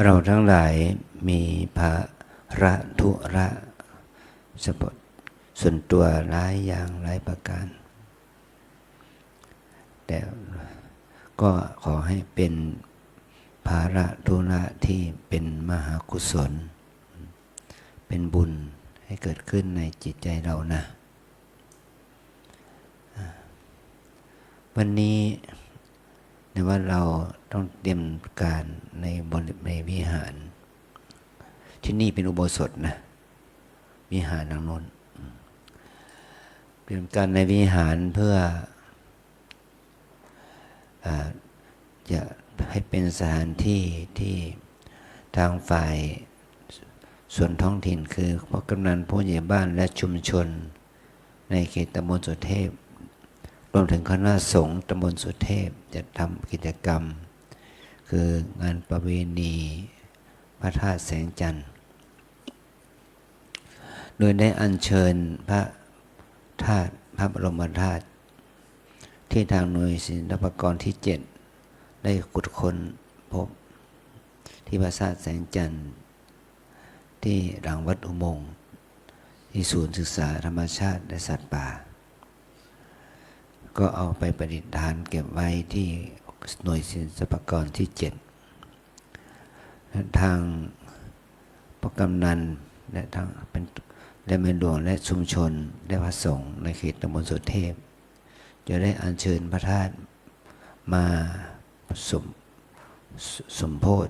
เราทั้งหลายมีภาระธุระส่วนตัวหลายอย่างหลายประการแต่ก็ขอให้เป็นภาระธุระที่เป็นมหากุศลเป็นบุญให้เกิดขึ้นในจิตใจเรานะวันนี้ในว่าเราต้องเตรียมการในวิหารที่นี่เป็นอุโบสถนะวิหารทางโน้นเตรียมการในวิหารเพื่อจะให้เป็นสถานที่ที่ทางฝ่ายส่วนท้องถิ่นคือพวกกำนันผู้ใหญ่บ้านและชุมชนในเขตตำบลสุเทพรวมถึงคณะสงฆ์ตำบลสุเทพจะทำกิจกรรมคืองานประเวณีพระธาตุแสงจันทร์โดยได้อัญเชิญพระธาตุพระบรมธาตุที่ทางหน่วยศิลปากรที่ 7ได้ขุดค้นพบที่พระธาตุแสงจันทร์ที่หลังวัดอุโมงค์ที่ศูนย์ศึกษาธรรมชาติและสัตว์ป่าก็เอาไปประดิษฐานเก็บไว้ที่หน่วยศิลปากรที่ 7ทางพระกำนันและทางเป็นและเมืองหลวงและชุมชนและพระสงฆ์ในเขตตำบลสุเทพจะได้อัญเชิญพระธาตุมาสมโภช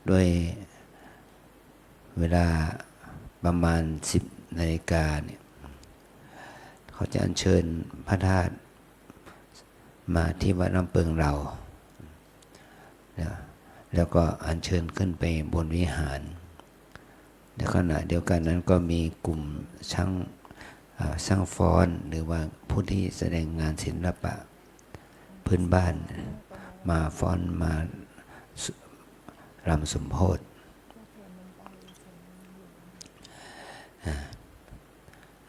โดยเวลาประมาณ 10 นาฬิกาเนี่ยเขาจะอัญเชิญพระธาตุมาที่วัดน้ำเปิงเราแล้วก็อัญเชิญขึ้นไปบนวิหารในขณะเดียวกันนั้นก็มีกลุ่มช่างฟ้อนหรือว่าผู้ที่แสดงงานศิลปะพื้นบ้านมาฟ้อนมารำสมโภช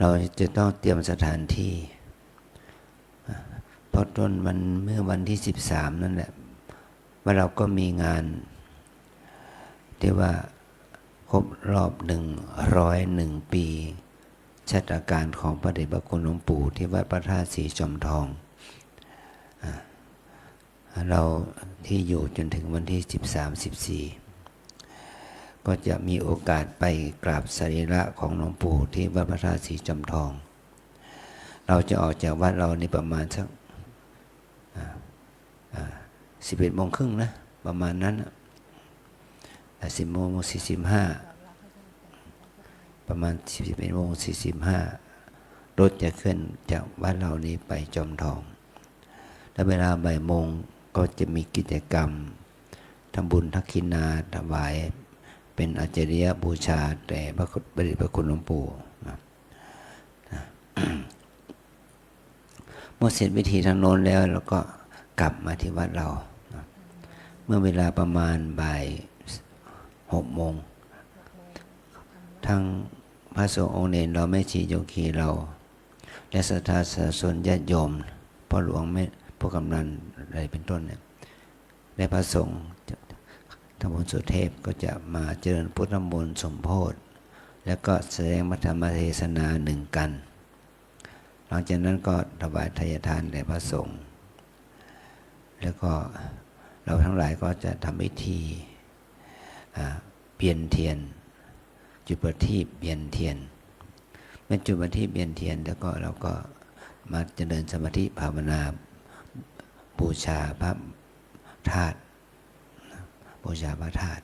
เราจะต้องเตรียมสถานที่เพราะเมื่อวันที่ 13นั่นแหละว่าเราก็มีงานที่ว่าครบรอบ101 ปีชาตการของพระเดชพระคุณหลวงปู่ที่วัดพระธาตุศรีจอมทองเราที่อยู่จนถึงวันที่ 13-14 ก็จะมีโอกาสไปกราบสรีระของหลวงปู่ที่วัดพระธาตุศรีจอมทองเราจะออกจากวัดเราในประมาณสัก11:30นะประมาณนั้น10:45ประมาณ11:45รถจะขึ้นจากวัดเรานี้ไปจอมทองและเวลาบ่ายโมงก็จะมีกิจกรรมทำบุญทักขินาถวายเป็นอาจาริยบูชาแต่พระเดชพระคุณหลวงปู่เมื่อเสร็จพิธีทางโน้นแล้วเราก็กลับมาที่วัดเราเมื่อเวลาประมาณบ่าย6 โมงทั้งพระสงฆ์องค์เนรเราแม่ชีโยคีเราและศรัทธาสาธุชนญาติโยมพ่อหลวงแม่พวกกำนันอะไรเป็นต้นเนี่ยและพระสงฆ์ตำบลสุเทพก็จะมาเจริญพุทธมนต์สมโภชแล้วก็แสดงธรรมเทศนา1 กันหลังจากนั้นก็ถวายทายทานแด่พระสงฆ์แล้วก็เราทั้งหลายก็จะทำพิธีเปลี่ยนเทียนจุดประทีปเปลี่ยนเทียนเมื่อจุดประทีปเปลี่ยนเทียนแล้วก็เราก็มาเจริญสมาธิภาวนาบูชาพระธาตุบูชาพระธาตุ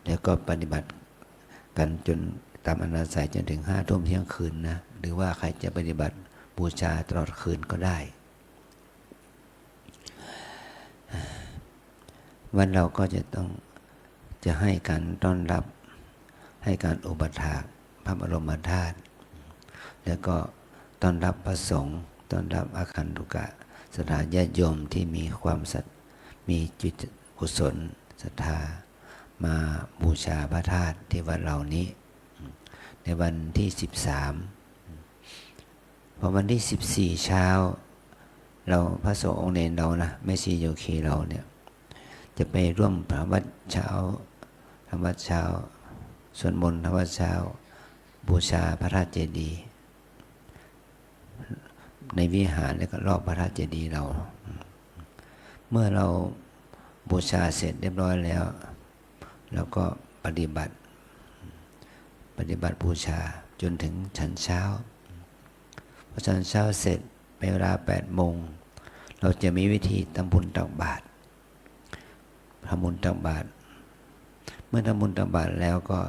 แล้วก็ปฏิบัติกันจนตามอนาศัยจนถึง5 ทุ่มเที่ยงคืนนะหรือว่าใครจะปฏิบัติบูชาตลอดคืนก็ได้วันเราก็จะให้การต้อนรับให้การอุปถากพระบรมธาตุแล้วก็ต้อนรับพระสงฆ์ต้อนรับอาคันตุกะสถานญาติโยมที่มีความมีจิตกุศลศรัทธามาบูชาพระธาตุที่วัดเหล่านี้ในวันที่ 13พอวันที่ 14 เช้าเราพระสงฆ์องค์เนรเรานะแม่ชีโยคีเราเนี่ย จะไปร่วมทำวัดเช้าทำวัดเช้าสวดมนต์ทำวัดเช้าบูชาพระธาตุเจดีย์ในวิหารแล้วก็รอบพระธาตุเจดีย์เราเมื่อเราบูชาเสร็จเรียบร้อยแล้วเราก็ปฏิบัติบูชาจนถึงฉันเช้าพอฉันเช้าเสร็จในเวลา8 โมงเราจะมีวิธีทำบุญตักบาตรทำบุญตักบาตรเมื่อทำบุญตักบาตรแล้วก็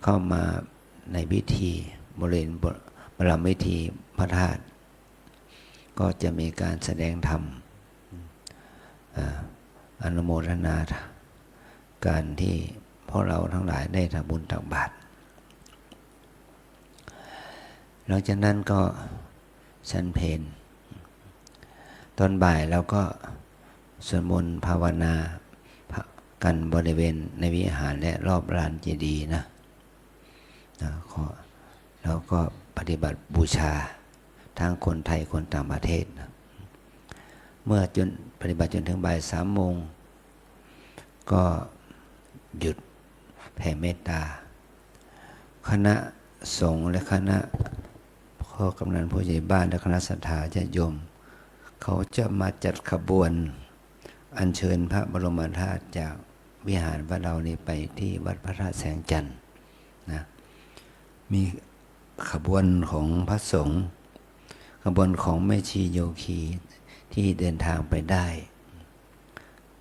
เข้ามาในพิธีบริเวณบรมวิธีพระธาตุก็จะมีการแสดงธรรมอนุโมทนาการที่พวกเราทั้งหลายได้ทำบุญตักบาตรหลังจากนั้นก็ฉันเพลตอนบ่ายเราก็สวดมนต์ภาวนากันบริเวณในวิหารและรอบลานเจดีย์นะแล้วก็ปฏิบัติบูชาทั้งคนไทยคนต่างประเทศนะเมื่อปฏิบัติจนถึงบ่าย3 โมงก็หยุดแผ่เมตตาคณะสงฆ์และคณะพ่อกำนันผู้ใหญ่บ้านและคณะศรัทธาญาติโยมเขาจะมาจัดขบวนอัญเชิญพระบรมธาตุจากวิหารวัดเรานี้ไปที่วัดพระธาตุแสงจันทร์นะมีขบวนของพระสงฆ์ขบวนของแม่ชีโยคีที่เดินทางไปได้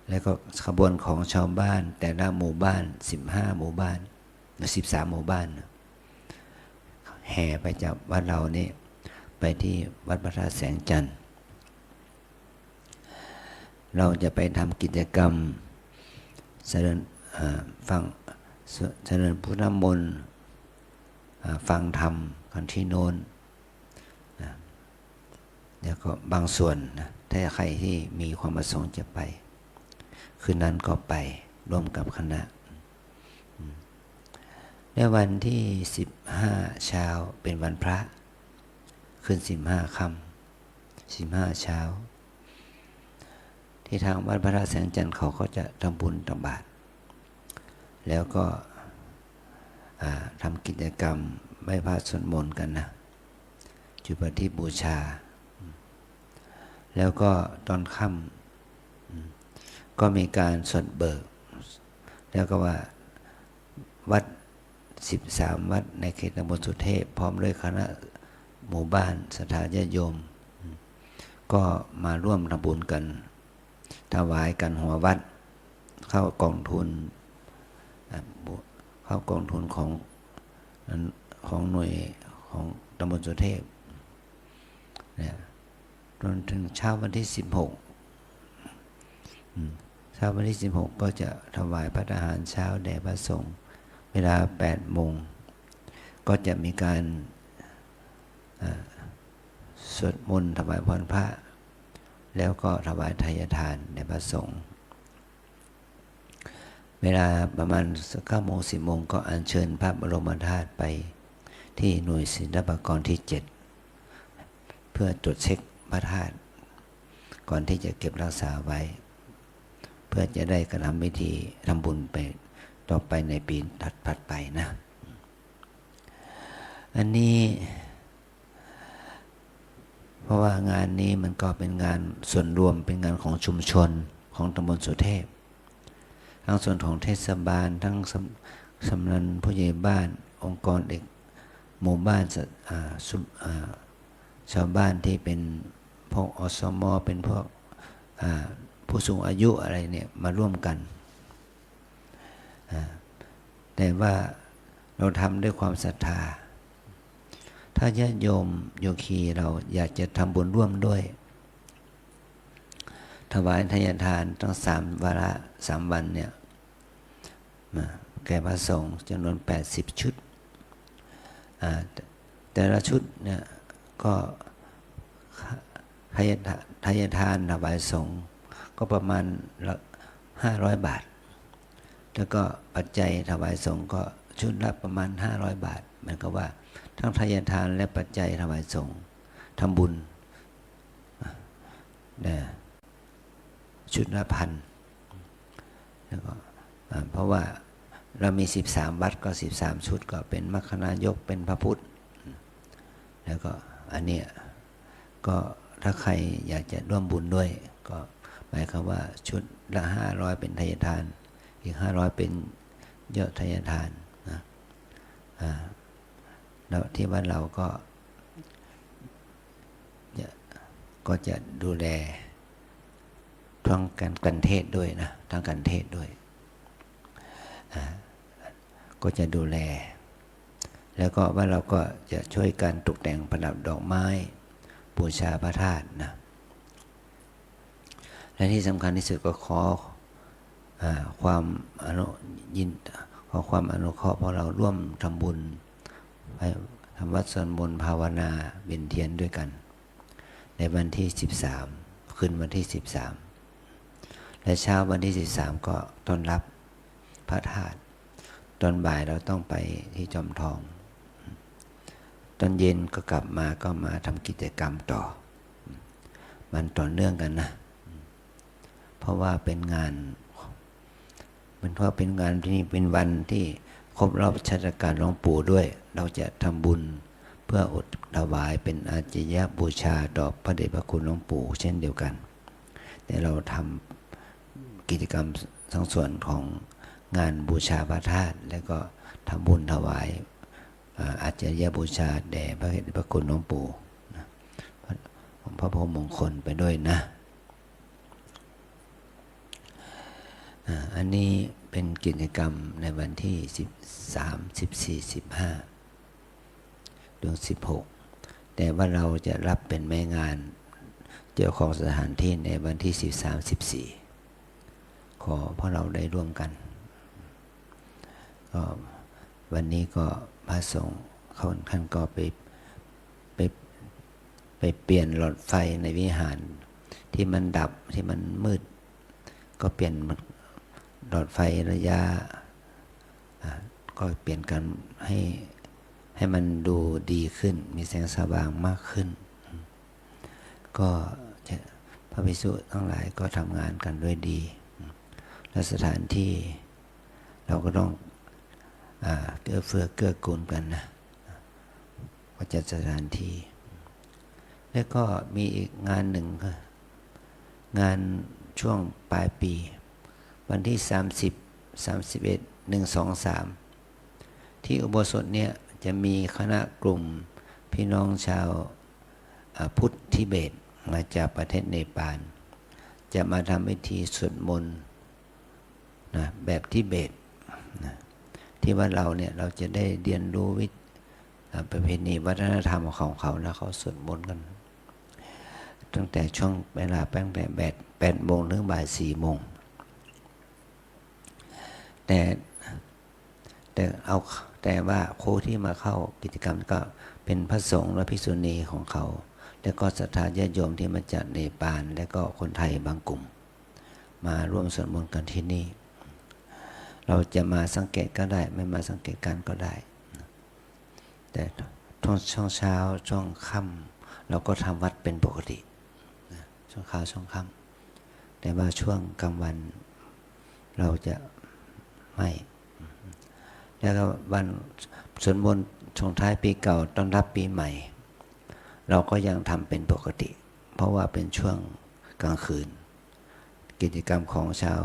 แล้วก็ขบวนของชาวบ้านแต่ละหมู่บ้าน15 หมู่บ้านหรือ13 หมู่บ้านแห่ไปจากวัดเรานี่ไปที่วัดพระธาตุแสงจันทร์เราจะไปทำกิจกรรมเจริญพุทธมนต์ฟังธรรมกันที่โน้นแล้วก็บางส่วนนะถ้าใครที่มีความประสงค์จะไปคืนนั้นก็ไปร่วมกับคณะในวันที่15เช้าเป็นวันพระคืน15ค่ำ15เช้าที่ทางวัดพระธาตุแสงจันทร์เขาก็จะทำบุญตักบาตรแล้วก็ทำกิจกรรมไหว้พระสวดมนต์กันนะจุดประทีปบูชาแล้วก็ตอนค่ำก็มีการสวดเบิกแล้วก็ว่าวัด13 วัดในเขตตำบลสุเทพพร้อมด้วยคณะหมู่บ้านศรัทธาญาติโยมก็มาร่วมทำบุญกันถวายกันหัววัดเข้ากองทุนของหน่วยของตำบลสุเทพเนี่ยจนถึงเช้าวันที่16เช้าวันที่16ก็จะถวายพระทหารเช้าแด่พระสงฆ์เวลา8 โมงก็จะมีการสวดมนต์ถวายพรพระแล้วก็ถวายทายทานแด่พระสงฆ์เวลาประมาณ9 โมง 10 โมงก็อัญเชิญพระบรมธาตุไปที่หน่วยศิลปากรที่ 7เพื่อตรวจเช็คพระธาตุก่อนที่จะเก็บรักษาไว้เพื่อจะได้กระทำพิธีทำบุญไปต่อไปในปีถัดไปนะอันนี้เพราะว่างานนี้มันก็เป็นงานส่วนรวมเป็นงานของชุมชนของตำบลสุเทพทั้งส่วนของเทศบาลทั้งสำนักผู้ใหญ่บ้านองค์กรเด็กหมู่บ้านชาวบ้านที่เป็นพวกอสม.เป็นพวกผู้สูงอายุอะไรเนี่ยมาร่วมกันแต่ว่าเราทำด้วยความศรัทธาถ้าญาติโยมโยคีเราอยากจะทำบุญร่วมด้วยถวายทายทานตั้ง3 วาระ3 วันเนี่ยแก่พระสงฆ์จำนวน80 ชุดแต่ละชุดเนี่ยก็ทายทานถวายสงฆ์ก็ประมาณ500 บาทแล้วก็ปัจจัยถวายสงฆ์ก็ชุดละประมาณ500 บาทหมายความว่าทั้งทายทานและปัจจัยถวายสงฆ์ทำบุญชุดละ1,000 แล้วก็เพราะว่าเรามี13วัดก็13ชุดก็เป็นมัคคณายกเป็นพระพุทธแล้วก็อันเนี้ยก็ถ้าใครอยากจะร่วมบุญด้วยก็หมายความว่าชุดละ500เป็นทายทานอีก500เป็นยอดทายทานนะแล้วที่วัดเราก็จะดูแลทั้งการเทศด้วยนะทั้งการเทศด้วยก็จะดูแลแล้วก็ว่าเราก็จะช่วยกันตกแต่งประดับดอกไม้บูชาพระธาตุนะและที่สำคัญที่สุดก็ขอความขอความอนุเคราะห์เพราะเราร่วมทำบุญไปทำวัดสวดมนต์ภาวนาเวียนเทียนด้วยกันในวันที่13คืนวันที่13และเช้าวันที่13ก็ต้อนรับพระธาตุตอนบ่ายเราต้องไปที่จอมทองตอนเย็นก็กลับมาก็มาทำกิจกรรมต่อมันต่อเนื่องกันนะเพราะว่าเป็นงานที่เป็นวันที่ครบรอบชาติการหลวงปู่ด้วยเราจะทำบุญเพื่ออุทิศถวายเป็นอาจิยบูชาต่อพระเดชพระคุณหลวงปู่เช่นเดียวกันแต่เราทำกิจกรรมทั้งส่วนของงานบูชาพระธาตุแล้วก็ทำบุญถวายอาจารยบูชาแด่พระเดชพระคุณหลวงปู่พระพรหมมงคลไปด้วยนะอันนี้เป็นกิจกรรมในวันที่13 14 15 เดือน 16แต่ว่าเราจะรับเป็นแม่งานเจ้าของสถานที่ในวันที่13 14ขอเพราะเราได้ร่วมกันก็วันนี้ก็พระสงฆ์ท่านก็ไปเปลี่ยนหลอดไฟในวิหารที่มันดับที่มันมืดก็เปลี่ยนหลอดไฟระยะก็เปลี่ยนกันให้มันดูดีขึ้นมีแสงสว่างมากขึ้นก็พระภิกษุทั้งหลายก็ทำงานกันด้วยดีและสถานที่เราก็ต้องเกื้อเฟื้อเกื้อกูลกันนะว่าจัดสถานที่แล้วก็มีอีกงานหนึ่งค่ะงานช่วงปลายปีวันที่30 31 1 2 3ที่อุโบสถเนี่ยจะมีคณะกลุ่มพี่น้องชาวพุทธทิเบตมาจากประเทศเนปาลจะมาทำพิธีสวดมนต์นะแบบทิเบตนะที่ว่าเราเนี่ยเราจะได้เรียนรู้ประเพณีวัฒนธรรมของเขานะเขาสวดมนต์กันตั้งแต่ช่วงเวลาตั้งแต่8 โมงถึงบ่าย 4 โมงแต่ว่าครูที่มาเข้ากิจกรรมก็เป็นพระสงฆ์และภิกษุณีของเขาแล้วก็ศรัทธาญาติโยมที่มาจากเนปาลและก็คนไทยบางกลุ่มมาร่วมสวดมนต์กันที่นี่เราจะมาสังเกตก็ได้ไม่มาสังเกตกันก็ได้แต่ช่วงเช้าช่วงค่ำเราก็ทำวัดเป็นปกติช่วงเช้าช่วงค่ำแต่ว่าช่วงกลางวันเราจะไม่แล้วก็วันสวดมนต์ส่งท้ายปีเก่าต้อนรับปีใหม่เราก็ยังทำเป็นปกติเพราะว่าเป็นช่วงกลางคืนกิจกรรมของชาว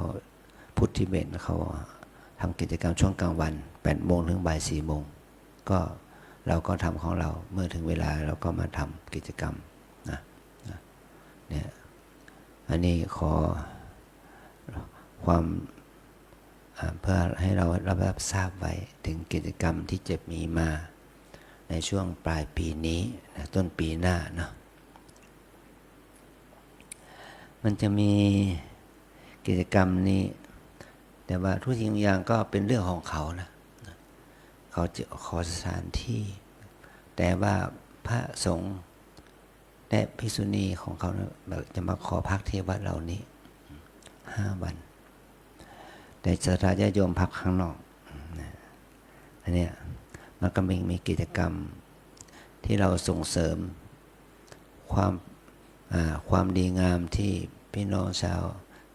พุทธทิเบตเขาทำกิจกรรมช่วงกลางวัน8 โมงถึงบ่าย 4 โมงก็เราก็ทำของเราเมื่อถึงเวลาเราก็มาทำกิจกรรมนะเนี่ยอันนี้ขอความเพื่อให้เรารับทราบไว้ถึงกิจกรรมที่จะมีมาในช่วงปลายปีนี้นะต้นปีหน้าเนาะมันจะมีกิจกรรมนี้แต่ว่าทุกสิ่งอย่างก็เป็นเรื่องของเขานะเขาจะขอสถานที่แต่ว่าพระสงฆ์และภิกษุณีของเขาจะมาขอพักที่วัดเหล่านี้5 วันแต่ศรัทธาญาติโยมพักข้างนอกอันนี้มันก็มีกิจกรรมที่เราส่งเสริมความดีงามที่พี่น้องชาว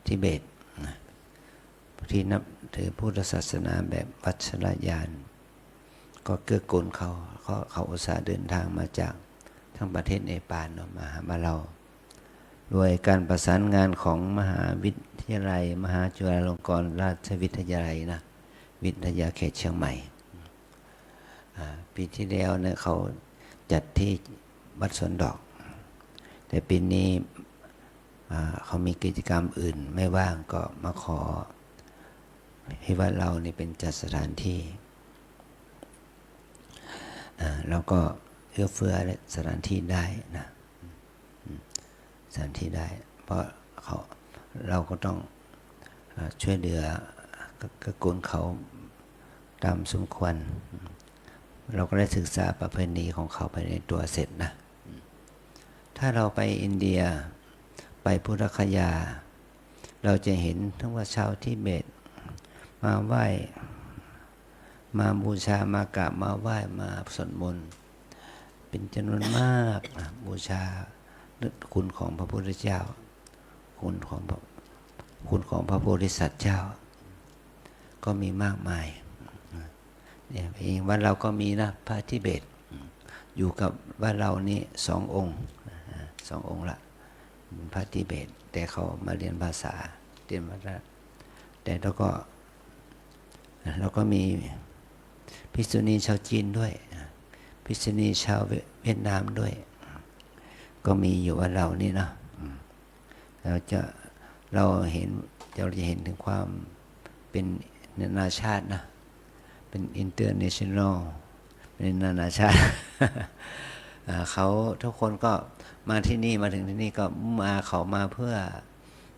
ทิเบต ที่นับถือพุทธศาสนาแบบวัชรยานก็เกื้อกูลเขาอุตส่าห์เดินทางมาจากทั้งประเทศเนปาลมาหามาเราโดยการประสานงานของมหาวิทยาลัยมหาจุฬาลงกรณราชวิทยาลัยนะวิทยาเขตเชียงใหม่ปีที่แล้วเนี่ยเขาจัดที่วัดสวนดอกแต่ปีนี้เขามีกิจกรรมอื่นไม่ว่างก็มาขอให้วัดเรานี่เป็นจัดสถานที่แล้วก็เอื้อเฟื้อสถานที่ได้นะสถานที่ได้เพราะเราก็ต้องช่วยเหลือกกูลเขาตามสมควรเราก็ได้ศึกษาประเพณีของเขาไปในตัวเสร็จนะถ้าเราไปอินเดียไปพุทธคยาเราจะเห็นทั้งว่าชาวทิเบตมาไหว้มาบูชามากราบมาไหว้มาสวดมนต์เป็นจำนวนมากบูชาคุณของพระพุทธเจ้าคุณของพระโพธิสัตว์เจ้าก็มีมากมายเนี่ยเองวัดเราก็มีนะพระทิเบตอยู่กับวัดเรานี่2 องค์ละพระทิเบตแต่เขามาเรียนภาษาเรียนวัฒนแต่แล้วก็มีภิกษุณีชาวจีนด้วยภิกษุณีชาวเวียดนามด้วยก็มีอยู่ว่าเรานี่นะเราจะเห็นถึงความเป็นนานาชาตินะเป็นอินเตอร์เนชั่นแนลเป็นนานาชาติ เขาทุกคนก็มาที่นี่มาถึงที่นี่ก็เขามาเพื่อ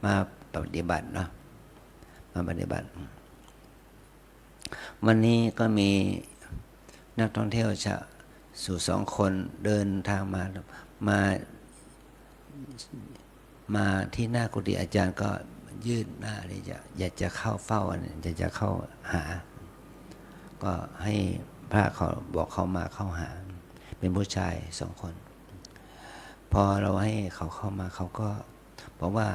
มาปฏิบัติเนาะมาปฏิบัติวันนี้ก็มีนักท่องเที่ยวสู่2 คนเดินทางมาที่หน้ากุฏิอาจารย์ก็ยื่นหน้าเลยอยากจะเข้าเฝ้าจะเข้าหาก็ให้พระเขาบอกเขามาเข้าหาเป็นผู้ชาย2 คนพอเราให้เขาเข้ามาเขาก็บอกว่า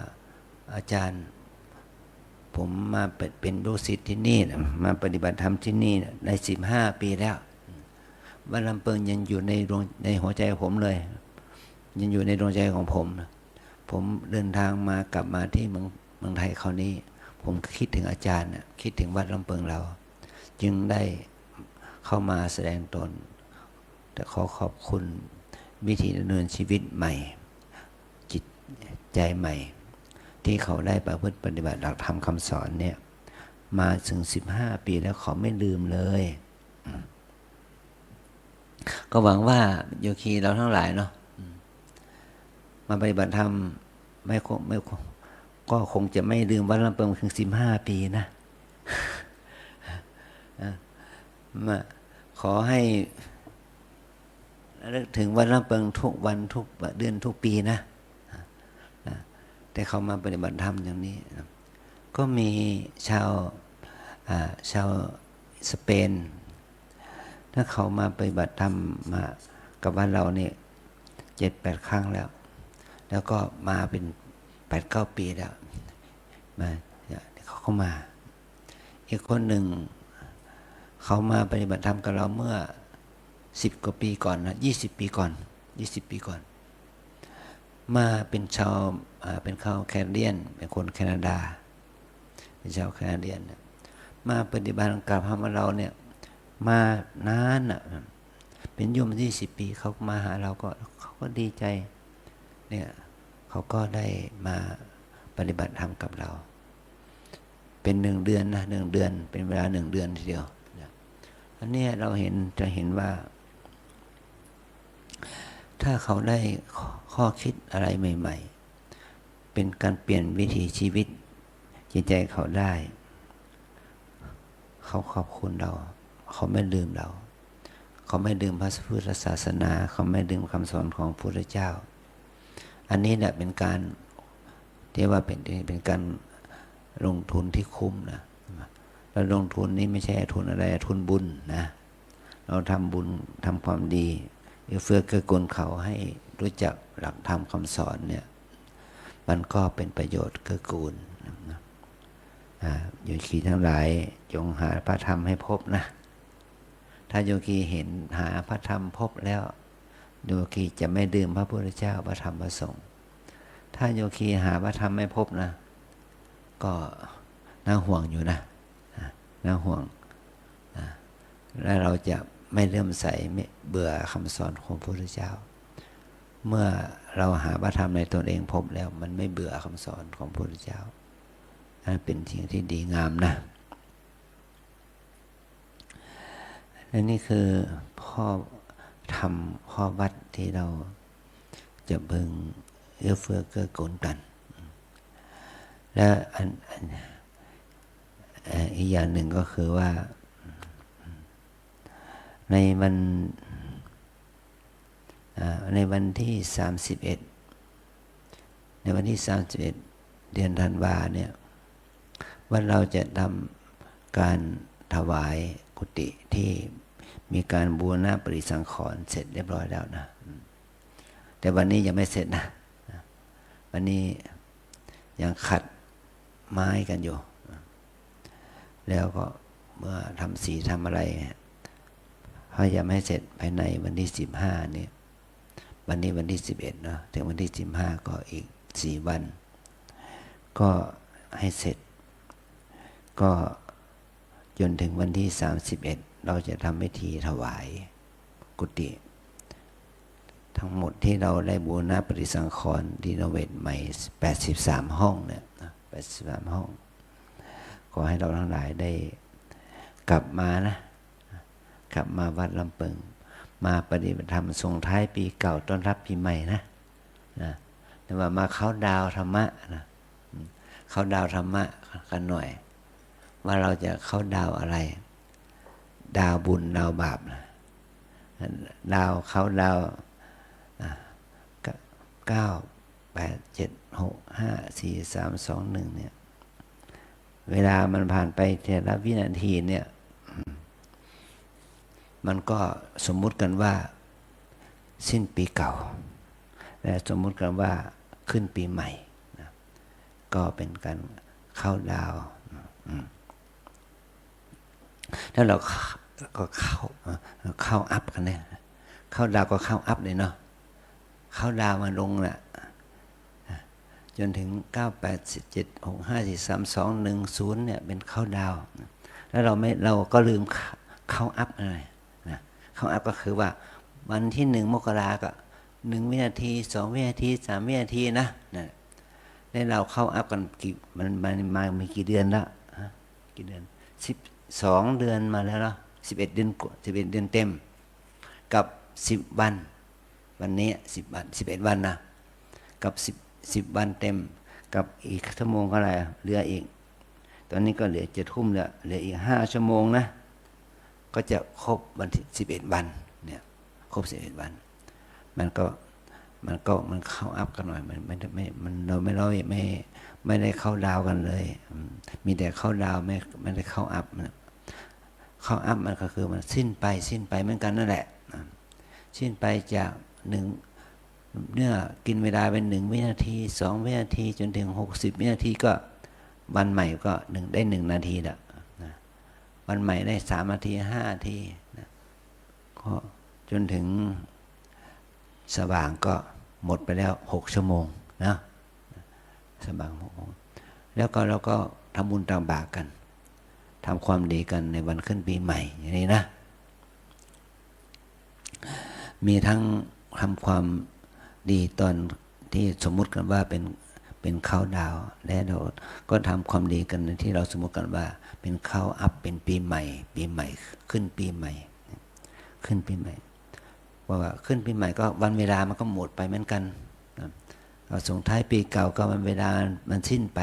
อาจารย์ผมมาเป็นลูกศิษย์ที่นี่นะมาปฏิบัติธรรมที่นี่นะใน15 ปีแล้ววัดลำเปิงยังอยู่ในหัวใจผมเลยยังอยู่ในดวงใจของผมผมเดินทางมากลับมาที่เมืองไทยคราวนี้ผมคิดถึงอาจารย์คิดถึงวัดลำเปิงเราจึงได้เข้ามาแสดงตนแต่ขอขอบคุณวิธีดำเนินชีวิตใหม่จิตใจใหม่ที่เขาได้ประพฤติปฏิบัติหลักธรรมคำสอนเนี่ยมาถึง15 ปีแล้วเขาไม่ลืมเลยก็หวังว่าโยคีเราทั้งหลายเนาะมาปฏิบัติธรรมก็คงจะไม่ลืมวัดลำเปิงถึง15 ปีนะมาขอให้ระลึกถึงวัดลำเปิงทุกวันทุกเดือนทุกปีนะแต่เขามาปฏิบัติธรรมอย่างนี้ก็มีชาวสเปนถ้าเขามาปฏิบัติธรรมมากับบ้านเราเนี่ย7-8 ครั้งแล้วก็มาเป็น8-9 ปีแล้วมาเขาก็มาอีกคนหนึ่งเขามาปฏิบัติธรรมกับเราเมื่อ10 กว่าปีก่อนนะ20 ปีก่อนมาเป็นเป็นชาวแคนาเดียนเป็นคนแคนาดาเป็นชาวแคนาเดียนมาปฏิบัติกับพระมาเราเนี่ยมานานเป็นยุ่ม20 ปีเขามาหาเราก็เขาก็ดีใจเนี่ยเขาก็ได้มาปฏิบัติธรรมกับเราเป็น1 เดือนนะ1 เดือนเป็นเวลา1 เดือนทีเดียวอันนี้เราจะเห็นว่าถ้าเขาได้ข้อคิดอะไรใหม่ๆเป็นการเปลี่ยนวิถีชีวิตจิตใจเขาได้เขาขอบคุณเราเขาไม่ลืมเราเขาไม่ลืมพระพุทธศาสนาเขาไม่ลืมคำสอนของพระพุทธเจ้าอันนี้เนี่ยเป็นการที่ว่าเป็นการลงทุนที่คุ้มนะเราลงทุนนี้ไม่ใช่ทุนอะไรทุนบุญนะเราทำบุญทำความดีเพื่อเกื้อกูลเขาให้รู้จักหลักธรรมคำสอนเนี่ยมันก็เป็นประโยชน์เกื้อกูล โยคีทั้งหลายจงหาพระธรรมให้พบนะถ้าโยคีเห็นหาพระธรรมพบแล้วโยคีจะไม่ดื่มพระพุทธเจ้าพระธรรมพระสงฆ์ถ้าโยคีหาพระธรรมไม่พบนะก็น่าห่วงอยู่นะน่าห่วงและเราจะไม่เลื่อมใสไม่เบื่อคำสอนของพระพุทธเจ้าเมื่อเราหาพระธรรมในตนเองพบแล้วมันไม่เบื่อคำสอนของพระพุทธเจ้านั่นเป็นสิ่งที่ดีงามนะและนี่คือข้อธรรมข้อวัดที่เราจะพึงเอื้อเฟื้อเกื้อกูลกันและอีกอย่างหนึ่งก็คือว่าในวันที่31ในวันที่31เดือนธันวาเนี่ยวันเราจะทำการถวายกุฏิที่มีการบูรณะปฏิสังขรณ์เสร็จเรียบร้อยแล้วนะแต่วันนี้ยังไม่เสร็จนะวันนี้ยังขัดไม้กันอยู่แล้วก็เมื่อทำสีทำอะไรพยายามให้เสร็จภายในวันที่15เนี่ยวันนี้วันที่11เนาะถึงวันที่15ก็อีก4วันก็ให้เสร็จก็จนถึงวันที่31เราจะทำพิธีถวายกุฏิทั้งหมดที่เราได้บูรณะปฏิสังขรณ์รีโนเวทใหม่83ห้องเนี่ย83ห้องขอให้เราทั้งหลายได้กลับมานะกลับมาวัดลำปึงมาปฏิบัติธรรมส่งท้ายปีเก่าต้อนรับปีใหม่นะแต่ว่ามาเข้าดาวธรรมะนะเข้าดาวธรรมะกันหน่อยว่าเราจะเข้าดาวอะไรดาวบุญดาวบาปนะดาวเข้าดาว9 8 7 6 5 4 3 2 1เนี่ยเวลามันผ่านไปแต่ละวินาทีเนี่ยมันก็สมมุติกันว่าสิ้นปีเก่าและสมมุติกันว่าขึ้นปีใหม่นะก็เป็นการเข้าดาวถ้าเราก็เข้าอัพกันเนี่ยเข้าดาวก็เข้าอัพเลยเนาะเข้าดาวมาลงน่ะจนถึง9 8 7 6 5 4 3 2 1 0เนี่ยเป็นเข้าดาวแล้วเราก็ลืมเข้าอัพอะไรนะเข้าอัพก็คือว่าวันที่1 มกราก็1 วินาที2 วินาที3 วินาทีนะได้เราเข้าอัพกันมันมามีกี่เดือนแล้วกี่เดือน12 เดือนมาแล้วเนาะ11 เดือน11 เดือนเต็มกับ10 วันวันนี้10 วัน11 วันนะกับ10 วันเต็มกับอีกชั่วโมงเท่าไหร่เหลืออีกตอนนี้ก็เหลือ7 ทุ่มแล้วเหลืออีก5 ชั่วโมงนะก็จะครบวันที่11 วันเนี่ยครบ11 วันมันเข้าอัพกันหน่อยมันเราไม่ได้เข้าดาวกันเลยมีแต่เข้าดาวไม่ได้เข้าอัพเข้าอัพมันก็คือมันสิ้นไปเหมือนกันนั่นแหละสิ้นไปจาก1เนี่ยกินเวลาเป็น1 วินาที2 วินาทีจนถึง60 วินาทีก็วันใหม่ก็ได้1 นาทีละวันใหม่ได้3 นาที5 นาทีก็จนถึงสว่างก็หมดไปแล้ว6 ชั่วโมงนะสว่าง6 ชั่วโมงแล้วก็เราก็ทำบุญตามบาปกันทำความดีกันในวันขึ้นปีใหม่อย่างนี้นะมีทั้งทำความดีตอนที่สมมุติกันว่าเป็นเข้าดาวและเราก็ทำความดีกันในที่เราสมมุติกันว่าเป็นเข้าอัพเป็นปีใหม่ขึ้นปีใหม่ว่าขึ้นปีใหม่ก็วันเวลามันก็หมดไปเหมือนกันเราส่งท้ายปีเก่าก็วันเวลามันสิ้นไป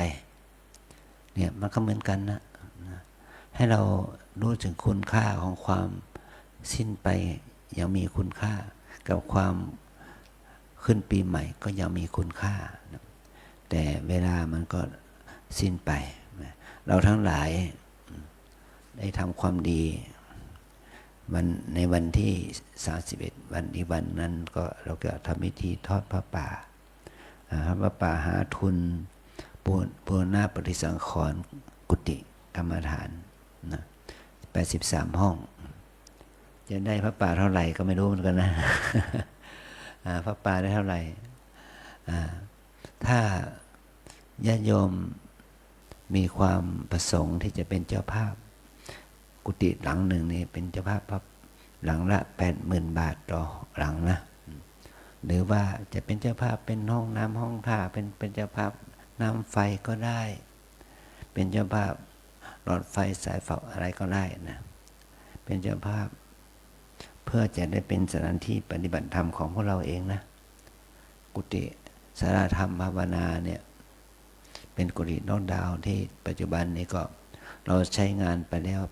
เนี่ยมันก็เหมือนกันนะให้เรารู้ถึงคุณค่าของความสิ้นไปยังมีคุณค่ากับความขึ้นปีใหม่ก็ยังมีคุณค่าแต่เวลามันก็สิ้นไปเราทั้งหลายได้ทำความดีในวันที่31วันอีกวันนั้นก็เราก็ทำพิธีทอดพระป่าหาทุนบูรณะปฏิสังขรณ์ กุฏิกรรมฐานนะ83 ห้องจะได้พระป่าเท่าไหร่ก็ไม่รู้เหมือนกันนะ พระป่าได้เท่าไหร่ถ้าญาติโยมมีความประสงค์ที่จะเป็นเจ้าภาพกุฏิหลังหนึ่งนี่เป็นเจ้าภาพหลังละ 80,000 บาทต่อหลังนะหรือว่าจะเป็นเจ้าภาพเป็นห้องน้ำห้องท่าเป็นเจ้าภาพน้ำไฟก็ได้ เป็นเจ้าภาพหลอดไฟสายไฟอะไรก็ได้นะเป็นเจ้าภาพเพื่อจะได้เป็นสถานที่ปฏิบัติธรรมของพวกเราเองนะกุฏิสาราธรรมภาวนาเนี่ยเป็นกุฏินอกดาวที่ปัจจุบันนี้ก็เราใช้งานไปแล้ว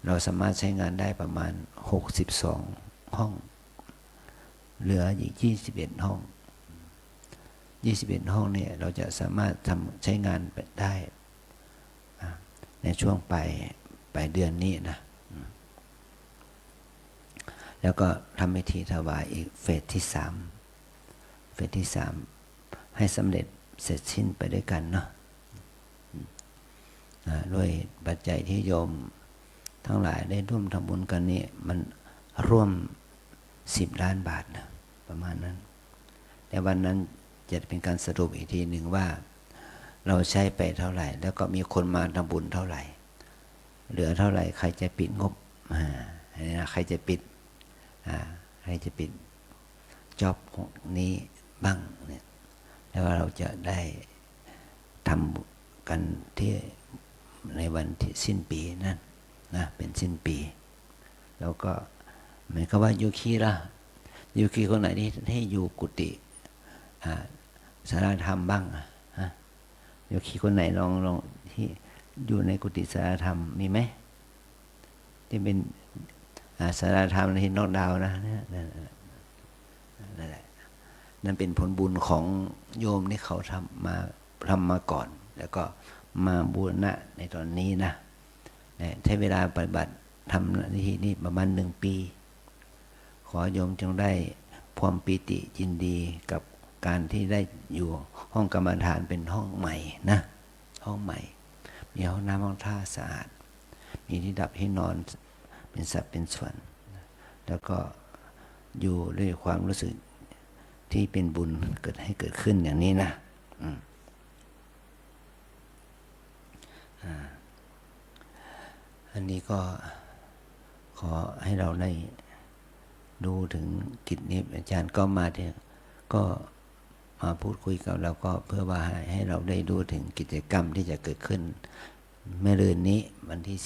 เราสามารถใช้งานได้ประมาณ62 ห้องเหลืออีก21 ห้อง21 ห้องเนี่ยเราจะสามารถใช้งานไปได้ในช่วงปลายเดือนนี้นะแล้วก็ทำพิธีถวายอีกเฟสที่3ให้สำเร็จเสร็จสิ้นไปด้วยกันเนาะด้วยปัจจัยที่โยมทั้งหลายได้ร่วมทำบุญกันนี่มันร่วม10 ล้านบาทนะประมาณนั้นแต่วันนั้นจะเป็นการสรุปอีกทีหนึ่งว่าเราใช้ไปเท่าไหร่แล้วก็มีคนมาทำบุญเท่าไหร่เหลือเท่าไหร่ใครจะปิดงบใครจะปิดจ็อบนี้บ้างเนี่ยแล้วเราจะได้ทำกันที่ในวันที่สิ้นปีนั่นนะเป็นสิ้นปีแล้วก็เหมือนกับว่ายูคีคนไหนที่ให้อยู่กุฏิสาราธรรมบ้างยูคีคนไหนลองที่อยู่ในกุฏิสาราธรรมมีไหมที่เป็นสาราธรรมที่นอกดาวนะนั่นแหละนั่นเป็นผลบุญของโยมที่เขาทำมาก่อนแล้วก็มาบูรณะในตอนนี้นะใช้เวลาปฏิบัติทำหน้าที่นี้ประมาณ1 ปีขอโยมจงได้ความปีติยินดีกับการที่ได้อยู่ห้องกรรมฐานเป็นห้องใหม่นะห้องใหม่มีห้องน้ำห้องท่าสะอาดมีที่ดับที่นอนเป็นสัดเป็นส่วนแล้วก็อยู่ด้วยความรู้สึกที่เป็นบุญเกิดขึ้นอย่างนี้นะอันนี้ก็ขอให้เราได้ดูถึงกิจนี้อาจารย์ก็มาพูดคุยกับเราก็เพื่อว่าให้เราได้ดูถึงกิจกรรมที่จะเกิดขึ้นเมื่อเดือนนี้วันที่13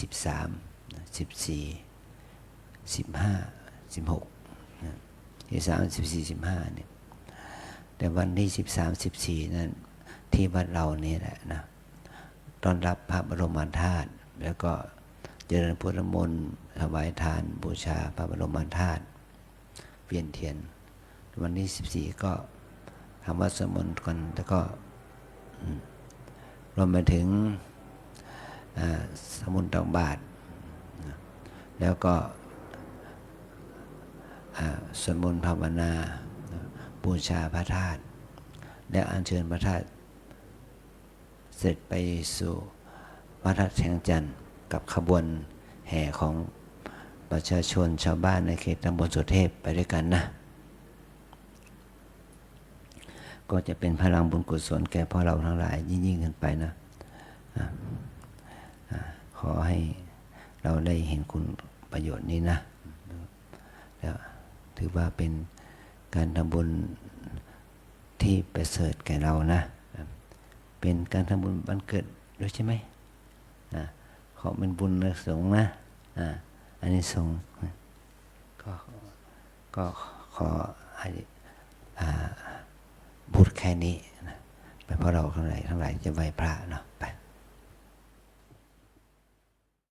14 15 16 13 14 15เนี่ยแต่วันที่13 14นั้นที่วัดเรานี่แหละนะต้อนรับพระบรมธาตุแล้วก็เจริญพุทธมนต์ถวายทานบูชาพระบรมธาตุเวียนเทียนวันที่14ก็ทำวัดสวดมนต์กันแล้วก็รวมไปถึงสมุนตักบาตรแล้วก็สวดมนต์ภาวนาบูชาพระธาตุและอัญเชิญพระธาตุเสร็จไปสู่พระธาตุแสงจันทร์กับขบวนแห่ของประชาชนชาวบ้านในเขตตำบลสุเทพไปด้วยกันนะก็จะเป็นพลังบุญกุศลแก่พวกเราทั้งหลายยิ่งขึ้นไปนะขอให้เราได้เห็นคุณประโยชน์นี้นะแล้วถือว่าเป็นการทำบุญที่ประเสริฐแก่เรานะเป็นการทำบุญวันเกิดด้วยใช่ไหมขอเป็นบุญสงฆ์นะอันนี้สงฆ์ก็ขอให้พูดแค่นี้นะไปเพราะเราทั้งหลายจะไหว้พระเนาะไป